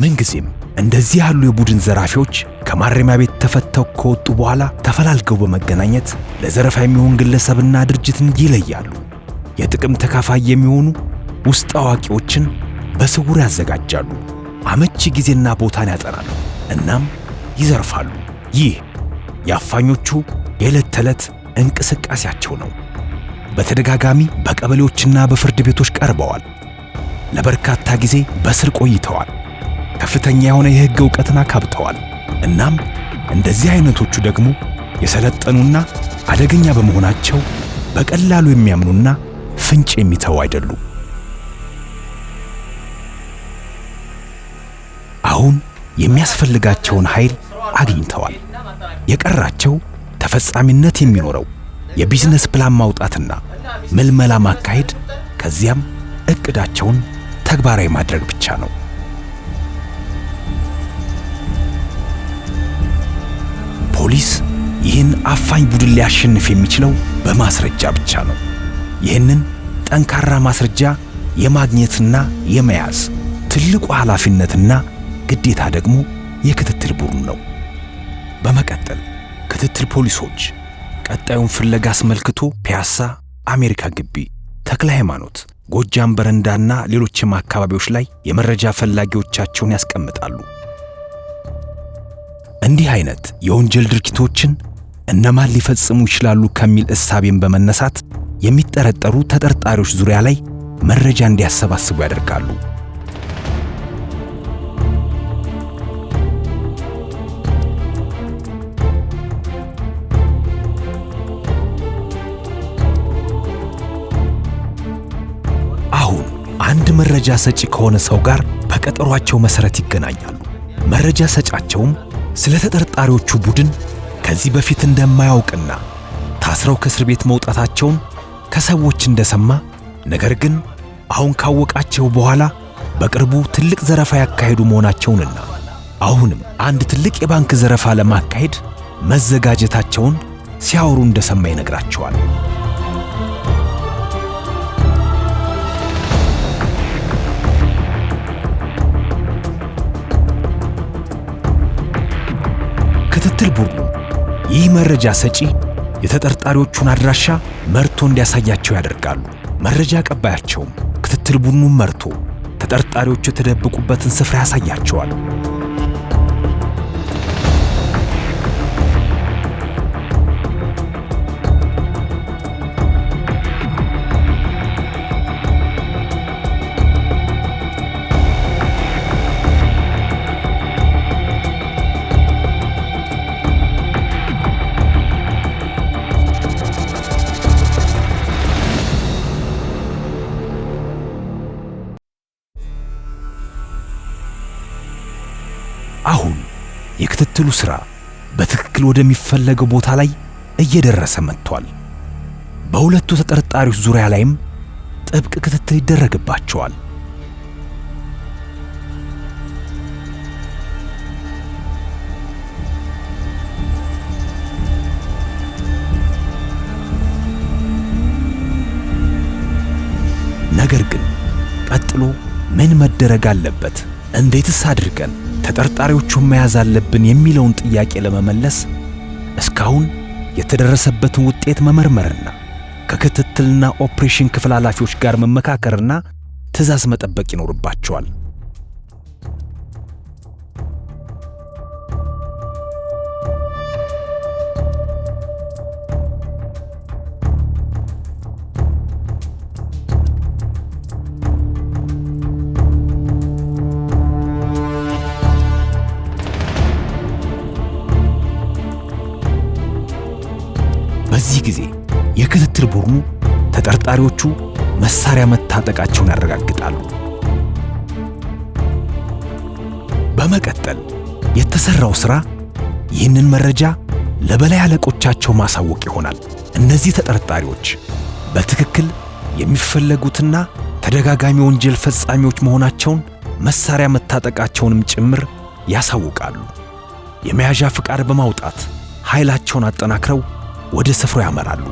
ምንጊዜም እንደዚህ ያሉ የቡድን ዘራፊዎች ከማረሚያ ቤት ተፈተው ከወጡ በኋላ ተፈላልገው በመገናኘት ለዘረፋ የሚሆን ግለሰብና ድርጅትን ይለያሉ። የጥቅም ተካፋይ የሚሆኑ ውስጥ አዋቂዎችን በስውር ያዘጋጃሉ። አመቺ ጊዜና ቦታን ያጠናሉ፣ እናም ይዘርፋሉ። ይህ የአፋኞቹ የዕለት ተዕለት እንቅስቃሴያቸው ነው። በተደጋጋሚ በቀበሌዎችና በፍርድ ቤቶች ቀርበዋል። ለበርካታ ጊዜ በስር ቆይተዋል። ከፍተኛ የሆነ የሕግ ዕውቀትን አካብተዋል። እናም እንደዚህ አይነቶቹ ደግሞ የሰለጠኑና አደገኛ በመሆናቸው በቀላሉ የሚያምኑና ፍንጭ የሚተው አይደሉም። አሁን የሚያስፈልጋቸውን ኃይል አግኝተዋል። የቀራቸው ተፈጻሚነት የሚኖረው የቢዝነስ ፕላን ማውጣትና ምልመላ ማካሄድ፣ ከዚያም እቅዳቸውን ተግባራዊ ማድረግ ብቻ ነው። ፖሊስ ይህን አፋኝ ቡድን ሊያሸንፍ የሚችለው በማስረጃ ብቻ ነው። ይህንን ጠንካራ ማስረጃ የማግኘትና የመያዝ ትልቁ ኃላፊነትና ግዴታ ደግሞ የክትትል ቡድኑ ነው። በመቀጠል ክትትል ፖሊሶች ቀጣዩን ፍለጋ አስመልክቶ ፒያሳ፣ አሜሪካ ግቢ፣ ተክለ ሃይማኖት፣ ጎጃም በረንዳና ሌሎችም አካባቢዎች ላይ የመረጃ ፈላጊዎቻቸውን ያስቀምጣሉ። እንዲህ አይነት የወንጀል ድርጊቶችን እነማን ሊፈጽሙ ይችላሉ ከሚል እሳቤን በመነሳት የሚጠረጠሩ ተጠርጣሪዎች ዙሪያ ላይ መረጃ እንዲያሰባስቡ ያደርጋሉ። አሁን አንድ መረጃ ሰጪ ከሆነ ሰው ጋር በቀጠሯቸው መሰረት ይገናኛሉ። መረጃ ሰጫቸውም ስለ ተጠርጣሪዎቹ ቡድን ከዚህ በፊት እንደማያውቅና ታስረው ከእስር ቤት መውጣታቸውን ከሰዎች እንደሰማ፣ ነገር ግን አሁን ካወቃቸው በኋላ በቅርቡ ትልቅ ዘረፋ ያካሄዱ መሆናቸውንና አሁንም አንድ ትልቅ የባንክ ዘረፋ ለማካሄድ መዘጋጀታቸውን ሲያወሩ እንደሰማ ይነግራቸዋል። ክትትል ቡድኑ ይህ መረጃ ሰጪ የተጠርጣሪዎቹን አድራሻ መርቶ እንዲያሳያቸው ያደርጋሉ። መረጃ አቀባያቸውም ክትትል ቡድኑን መርቶ ተጠርጣሪዎቹ የተደበቁበትን ስፍራ ያሳያቸዋል። አሁን የክትትሉ ሥራ በትክክል ወደሚፈለገው ቦታ ላይ እየደረሰ መጥቷል። በሁለቱ ተጠርጣሪዎች ዙሪያ ላይም ጥብቅ ክትትል ይደረግባቸዋል። ነገር ግን ቀጥሎ ምን መደረግ አለበት፣ እንዴትስ አድርገን ተጠርጣሪዎቹን መያዝ አለብን የሚለውን ጥያቄ ለመመለስ እስካሁን የተደረሰበትን ውጤት መመርመርና ከክትትልና ኦፕሬሽን ክፍል ኃላፊዎች ጋር መመካከርና ትዕዛዝ መጠበቅ ይኖርባቸዋል። በዚህ ጊዜ የክትትል ቡድኑ ተጠርጣሪዎቹ መሳሪያ መታጠቃቸውን ያረጋግጣሉ። በመቀጠል የተሰራው ሥራ ይህንን መረጃ ለበላይ አለቆቻቸው ማሳወቅ ይሆናል። እነዚህ ተጠርጣሪዎች በትክክል የሚፈለጉትና ተደጋጋሚ ወንጀል ፈጻሚዎች መሆናቸውን መሳሪያ መታጠቃቸውንም ጭምር ያሳውቃሉ። የመያዣ ፍቃድ በማውጣት ኃይላቸውን አጠናክረው ወደ ስፍራው ያመራሉ።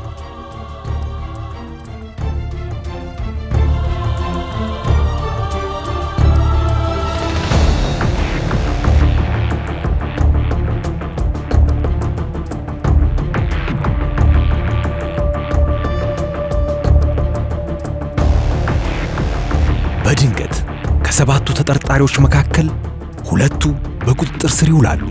በድንገት ከሰባቱ ተጠርጣሪዎች መካከል ሁለቱ በቁጥጥር ስር ይውላሉ።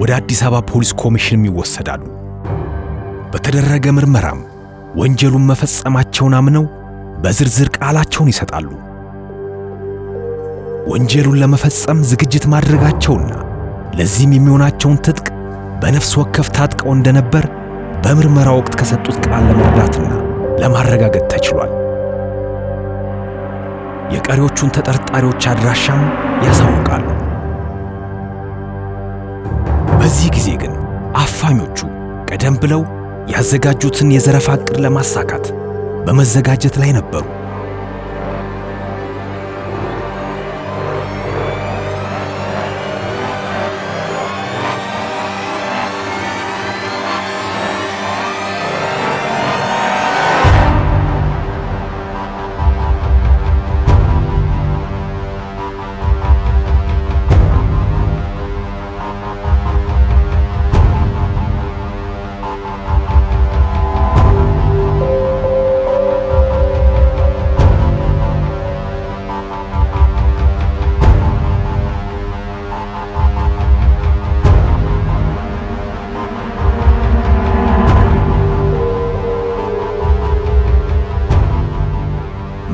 ወደ አዲስ አበባ ፖሊስ ኮሚሽን ይወሰዳሉ። በተደረገ ምርመራም ወንጀሉን መፈጸማቸውን አምነው በዝርዝር ቃላቸውን ይሰጣሉ። ወንጀሉን ለመፈጸም ዝግጅት ማድረጋቸውና ለዚህም የሚሆናቸውን ትጥቅ በነፍስ ወከፍ ታጥቀው እንደነበር በምርመራ ወቅት ከሰጡት ቃል ለመረዳትና ለማረጋገጥ ተችሏል። የቀሪዎቹን ተጠርጣሪዎች አድራሻም ያሳውቃሉ። በዚህ ጊዜ ግን አፋኞቹ ቀደም ብለው ያዘጋጁትን የዘረፋ ዕቅድ ለማሳካት በመዘጋጀት ላይ ነበሩ።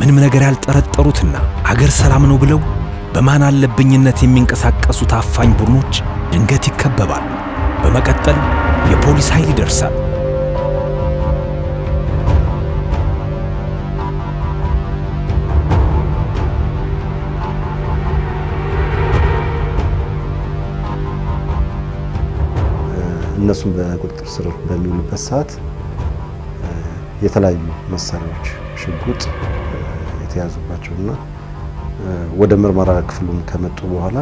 ምንም ነገር ያልጠረጠሩትና አገር ሰላም ነው ብለው በማን አለብኝነት የሚንቀሳቀሱት አፋኝ ቡድኖች ድንገት ይከበባሉ። በመቀጠል የፖሊስ ኃይል ይደርሳል። እነሱም በቁጥጥር ስር በሚውሉበት ሰዓት የተለያዩ መሳሪያዎች ሽጉጥ የተያዙባቸውና ወደ ምርመራ ክፍሉን ከመጡ በኋላ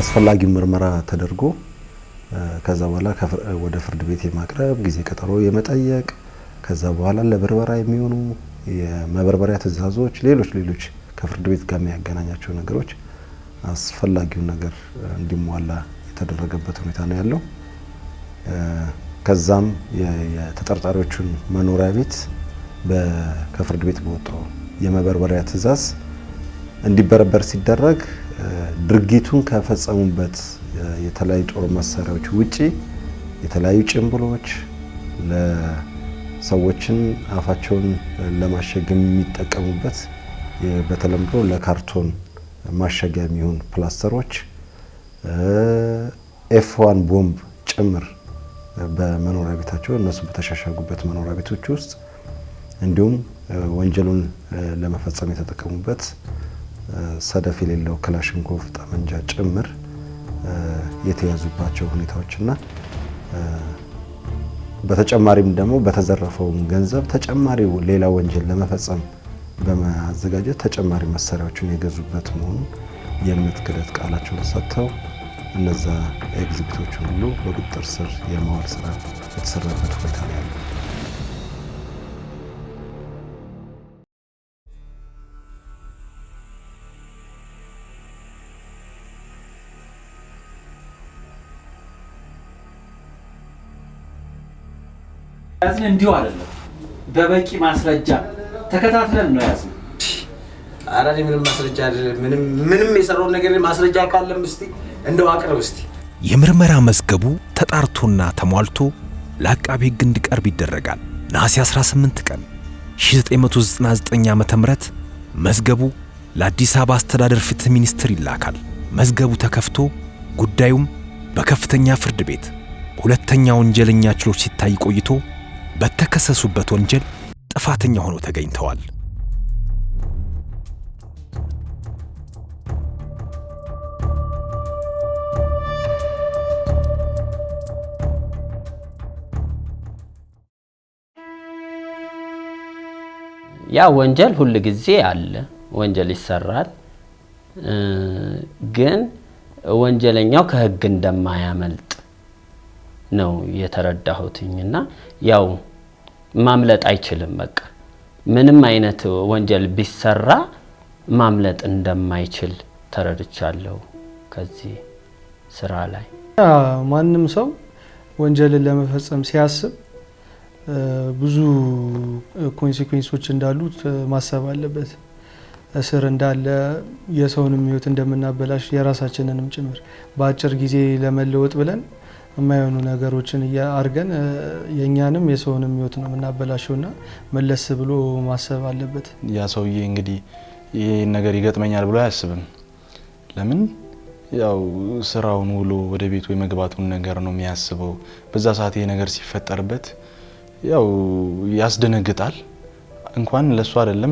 አስፈላጊው ምርመራ ተደርጎ ከዛ በኋላ ወደ ፍርድ ቤት የማቅረብ ጊዜ ቀጠሮ የመጠየቅ ከዛ በኋላ ለብርበራ የሚሆኑ የመበርበሪያ ትዕዛዞች፣ ሌሎች ከፍርድ ቤት ጋር የሚያገናኛቸው ነገሮች አስፈላጊው ነገር እንዲሟላ የተደረገበት ሁኔታ ነው ያለው። ከዛም የተጠርጣሪዎቹን መኖሪያ ቤት ከፍርድ ቤት በወጣው የመበርበሪያ ትዕዛዝ እንዲበረበር ሲደረግ ድርጊቱን ከፈጸሙበት የተለያዩ ጦር መሳሪያዎች ውጪ የተለያዩ ጭንብሎች ለሰዎችን አፋቸውን ለማሸገም የሚጠቀሙበት በተለምዶ ለካርቶን ማሸጊያ የሚሆን ፕላስተሮች F1 ቦምብ ጭምር በመኖሪያ ቤታቸው እነሱ በተሻሻጉበት መኖሪያ ቤቶች ውስጥ እንዲሁም ወንጀሉን ለመፈጸም የተጠቀሙበት ሰደፍ የሌለው ክላሽንኮቭ ጠመንጃ ጭምር የተያዙባቸው ሁኔታዎችና በተጨማሪም ደግሞ በተዘረፈው ገንዘብ ተጨማሪ ሌላ ወንጀል ለመፈጸም በማዘጋጀት ተጨማሪ መሳሪያዎችን የገዙበት መሆኑን የእምነት ክህደት ቃላቸውን ሰጥተው እነዛ ኤግዚቢቶችን ሁሉ በቁጥጥር ስር የማዋል ስራ የተሰራበት ሁኔታ ነው ያለው። ያዝን እንዲሁ አይደለም፣ በበቂ ማስረጃ ተከታትለን ነው ያዝን። አራዲ ምንም ማስረጃ አይደለም፣ ምንም የሰራው ነገር ማስረጃ ካለም እስቲ እንደው አቅርብ እስቲ። የምርመራ መዝገቡ ተጣርቶና ተሟልቶ ለአቃቤ ሕግ እንዲቀርብ ይደረጋል። ነሐሴ 18 ቀን 1999 ዓ.ም መዝገቡ ለአዲስ አበባ አስተዳደር ፍትህ ሚኒስቴር ይላካል። መዝገቡ ተከፍቶ ጉዳዩም በከፍተኛ ፍርድ ቤት ሁለተኛ ወንጀለኛ ችሎት ሲታይ ቆይቶ በተከሰሱበት ወንጀል ጥፋተኛ ሆነው ተገኝተዋል። ያ ወንጀል ሁሉ ጊዜ አለ፣ ወንጀል ይሰራል። ግን ወንጀለኛው ከህግ እንደማያመልጥ ነው የተረዳሁትኝና ያው ማምለጥ አይችልም። በቃ ምንም አይነት ወንጀል ቢሰራ ማምለጥ እንደማይችል ተረድቻለሁ ከዚህ ስራ ላይ። ማንም ሰው ወንጀልን ለመፈጸም ሲያስብ ብዙ ኮንሲኩዌንሶች እንዳሉት ማሰብ አለበት። እስር እንዳለ፣ የሰውንም ህይወት እንደምናበላሽ የራሳችንንም ጭምር በአጭር ጊዜ ለመለወጥ ብለን የማይሆኑ ነገሮችን አርገን የኛንም የሰውንም ህይወት ነው የምናበላሸውና መለስ ብሎ ማሰብ አለበት። ያ ሰውዬ እንግዲህ ይሄ ነገር ይገጥመኛል ብሎ አያስብም። ለምን ያው ስራውን ውሎ ወደ ቤቱ የመግባቱን ነገር ነው የሚያስበው። በዛ ሰዓት ይሄ ነገር ሲፈጠርበት ያው ያስደነግጣል። እንኳን ለሱ አይደለም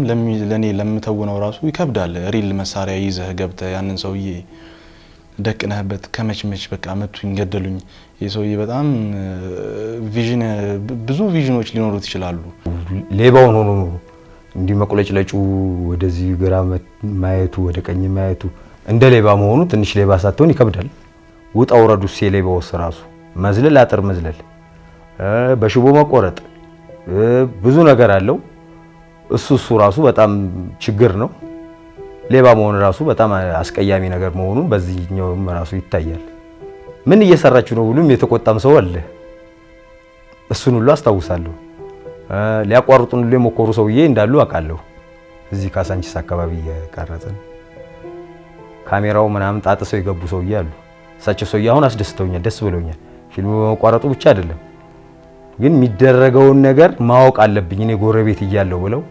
ለኔ ለምተውነው ራሱ ይከብዳል። ሪል መሳሪያ ይዘህ ገብተህ ያንን ሰውዬ ደቅነህበት ከመችመች በቃ መቱኝ ገደሉኝ። የሰውዬ በጣም ቪዥን ብዙ ቪዥኖች ሊኖሩት ይችላሉ። ሌባው ሆኖ እንዲ መቁለጭለጩ ወደዚህ ግራ ማየቱ ወደ ቀኝ ማየቱ እንደ ሌባ መሆኑ ትንሽ ሌባ ሳትሆን ይከብዳል። ውጣ ወረዱስ የሌባው ራሱ መዝለል አጥር መዝለል በሽቦ መቆረጥ ብዙ ነገር አለው። እሱ ራሱ በጣም ችግር ነው። ሌባ መሆን ራሱ በጣም አስቀያሚ ነገር መሆኑን በዚህኛውም ራሱ ይታያል። ምን እየሰራችሁ ነው ብሎም የተቆጣም ሰው አለ። እሱን ሁሉ አስታውሳለሁ። ሊያቋርጡን ሁሉ የሞከሩ ሰውዬ እንዳሉ አውቃለሁ። እዚህ ካሳንቺስ አካባቢ የቀረጸን ካሜራው ምናምን ጣጥሰው የገቡ ሰውዬ አሉ። እሳቸው ሰውዬ አሁን አስደስተውኛል፣ ደስ ብሎኛል። ፊልሙ በመቋረጡ ብቻ አይደለም ግን የሚደረገውን ነገር ማወቅ አለብኝ እኔ ጎረቤት እያለሁ ብለው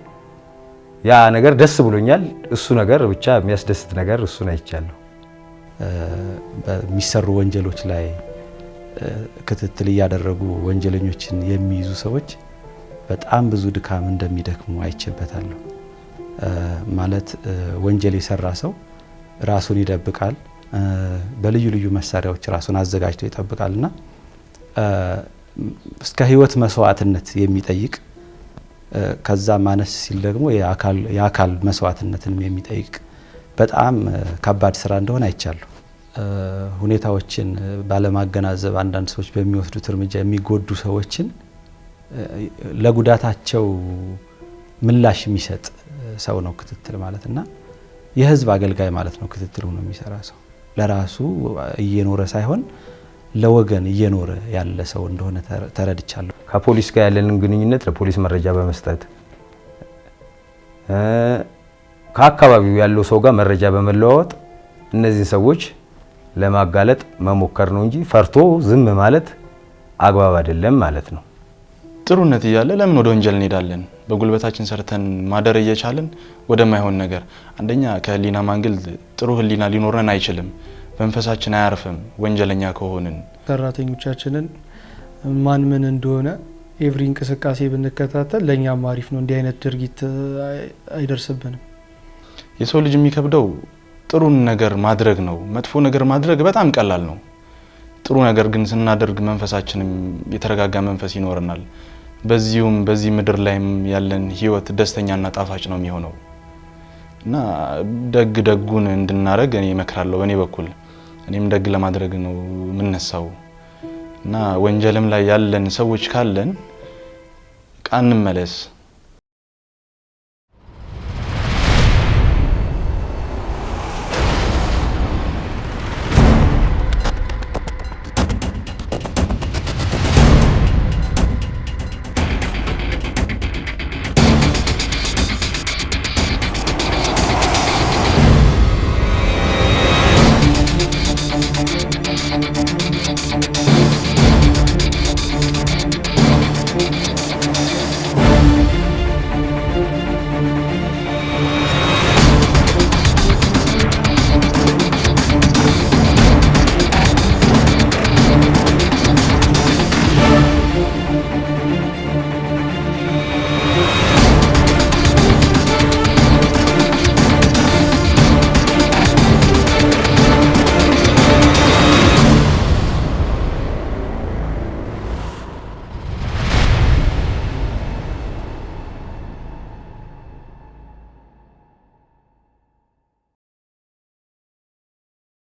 ያ ነገር ደስ ብሎኛል። እሱ ነገር ብቻ የሚያስደስት ነገር እሱን አይቻለሁ። በሚሰሩ ወንጀሎች ላይ ክትትል እያደረጉ ወንጀለኞችን የሚይዙ ሰዎች በጣም ብዙ ድካም እንደሚደክሙ አይቼበታለሁ። ማለት ወንጀል የሰራ ሰው ራሱን ይደብቃል፣ በልዩ ልዩ መሳሪያዎች ራሱን አዘጋጅቶ ይጠብቃልና እስከ ህይወት መስዋዕትነት የሚጠይቅ ከዛ ማነስ ሲል ደግሞ የአካል መስዋዕትነትንም የሚጠይቅ በጣም ከባድ ስራ እንደሆነ አይቻለሁ። ሁኔታዎችን ባለማገናዘብ አንዳንድ ሰዎች በሚወስዱት እርምጃ የሚጎዱ ሰዎችን ለጉዳታቸው ምላሽ የሚሰጥ ሰው ነው ክትትል ማለትና የህዝብ አገልጋይ ማለት ነው። ክትትል ሆኖ የሚሰራ ሰው ለራሱ እየኖረ ሳይሆን ለወገን እየኖረ ያለ ሰው እንደሆነ ተረድቻለሁ። ከፖሊስ ጋር ያለንን ግንኙነት ለፖሊስ መረጃ በመስጠት ከአካባቢው ያለው ሰው ጋር መረጃ በመለዋወጥ እነዚህ ሰዎች ለማጋለጥ መሞከር ነው እንጂ ፈርቶ ዝም ማለት አግባብ አይደለም ማለት ነው። ጥሩነት እያለ ለምን ወደ ወንጀል እንሄዳለን? በጉልበታችን ሰርተን ማደር እየቻለን ወደማይሆን ነገር አንደኛ ከህሊና ማንግል ጥሩ ህሊና ሊኖረን አይችልም። መንፈሳችን አያርፍም ወንጀለኛ ከሆንን። ሰራተኞቻችንን ማን ምን እንደሆነ ኤቭሪ እንቅስቃሴ ብንከታተል ለኛም አሪፍ ነው። እንዲህ አይነት ድርጊት አይደርስብንም። የሰው ልጅ የሚከብደው ጥሩን ነገር ማድረግ ነው። መጥፎ ነገር ማድረግ በጣም ቀላል ነው። ጥሩ ነገር ግን ስናደርግ መንፈሳችንም የተረጋጋ መንፈስ ይኖርናል። በዚህ ምድር ላይም ያለን ህይወት ደስተኛና ጣፋጭ ነው የሚሆነው እና ደጉን እንድናረግ እኔ እመክራለሁ። በእኔ በኩል እኔም ደግ ለማድረግ ነው የምነሳው እና ወንጀልም ላይ ያለን ሰዎች ካለን ቃል እንመለስ።